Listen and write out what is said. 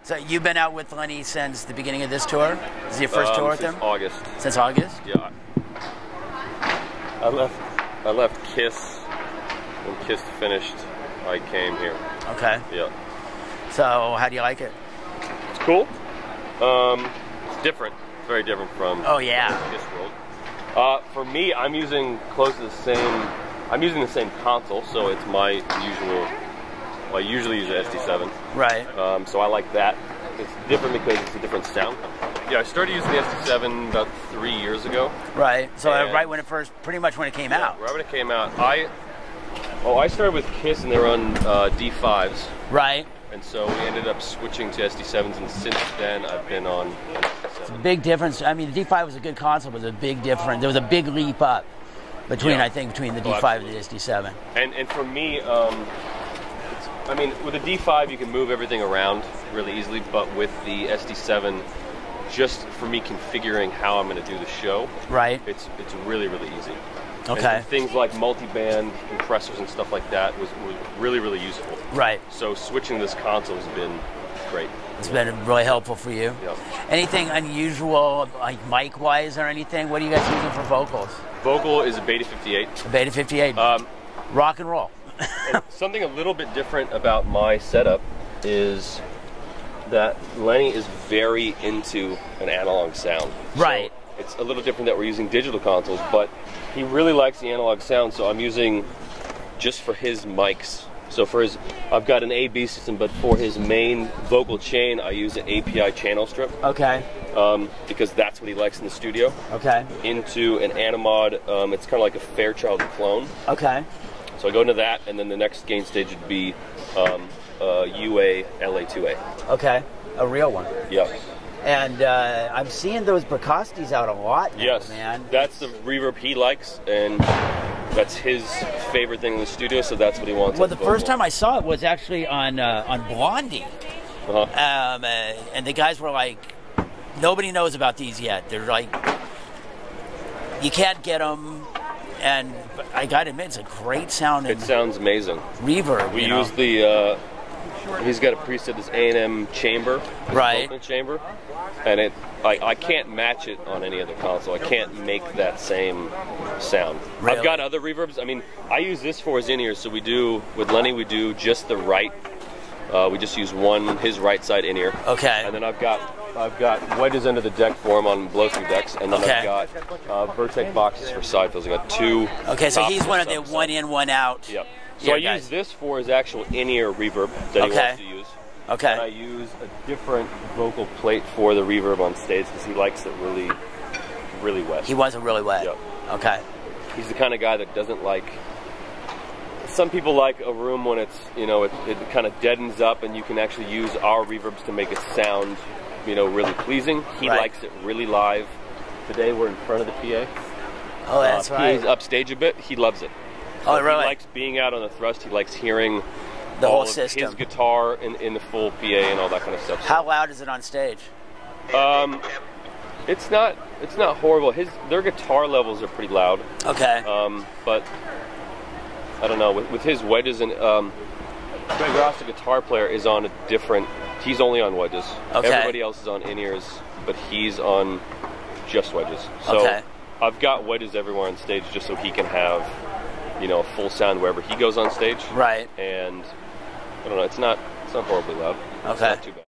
So you've been out with Lenny since the beginning of this tour? Is it your first tour with him? Since August. Since August? Yeah. I left Kiss. When Kiss finished, I came here. Okay. Yeah. So how do you like it? It's cool. It's different. It's very different from Oh yeah. Kiss world. For me, I'm using close to the same. I'm using the same console, so it's my usual. Well, I usually use the SD7. Right. So I like that. It's different because it's a different sound. Yeah, I started using the SD7 about 3 years ago. Right. So right when it first, pretty much when it came out. Right when it came out, I started with Kiss and they were on D5s. Right. And so we ended up switching to SD7s, and since then I've been on an SD7. It's a big difference. I mean, the D5 was a good console, but there was a big difference. There was a big leap up between, I think, between the D5 and the SD7. And for me, I mean, with a D5 you can move everything around really easily, but with the SD7, just for me configuring how I'm going to do the show, right? It's really, really easy. Okay. And things like multi-band compressors and stuff like that was really, really useful. Right. So switching this console has been great. It's been really helpful for you. Yep. Anything unusual, like mic-wise or anything? What are you guys using for vocals? Vocal is a Beta 58. A Beta 58. Rock and roll. Something a little bit different about my setup is that Lenny is very into an analog sound. Right. So it's a little different that we're using digital consoles, but he really likes the analog sound, so I'm using just for his mics. So for his, I've got an A/B system, but for his main vocal chain, I use an API channel strip. Okay. Because that's what he likes in the studio. Okay. Into an Animod, it's kind of like a Fairchild clone. Okay. So I go into that, and then the next gain stage would be UA LA2A. Okay, a real one. Yeah. And I'm seeing those Bricostis out a lot now, yes, man. That's the reverb he likes, and that's his favorite thing in the studio, so that's what he wants. Well, the first time I saw it was actually on Blondie. And the guys were like, nobody knows about these yet. They're like, you can't get them. And I gotta admit, it's a great sound. It sounds amazing. Reverb. We use the. He's got a preset, this A&M chamber, right? Chamber, and I can't match it on any other console. I can't make that same sound. Really? I've got other reverbs. I mean, I use this for his in-ears. So we do with Lenny, we do just the right. We just use his right side in-ear. Okay. And then I've got wedges under the deck for him on blow-through decks, and then I've got Vertec boxes for side fills. I've got two. Okay, so he's one of the one in, one out. Yep. So I use this for his actual in-ear reverb that he wants to use. Okay. And I use a different vocal plate for the reverb on stage because he likes it really, really wet. He wants it really wet. Yep. Okay. He's the kind of guy that doesn't like. Some people like a room when it's, it kind of deadens up and you can actually use our reverbs to make it sound, really pleasing. He likes it really live. Today we're in front of the PA. Oh, that's right. He's upstage a bit. He loves it. Oh, really? He likes being out on the thrust. He likes hearing the all whole of system. His guitar in the full PA and all that kind of stuff. How loud is it on stage? It's not horrible. Their guitar levels are pretty loud. Okay. But I don't know. With his wedges and Greg Ross, the guitar player, is on a different. He's only on wedges. Okay. Everybody else is on in-ears, but he's on just wedges. So I've got wedges everywhere on stage just so he can have, a full sound wherever he goes on stage. Right. And I don't know. It's not horribly loud. Okay. It's not too bad.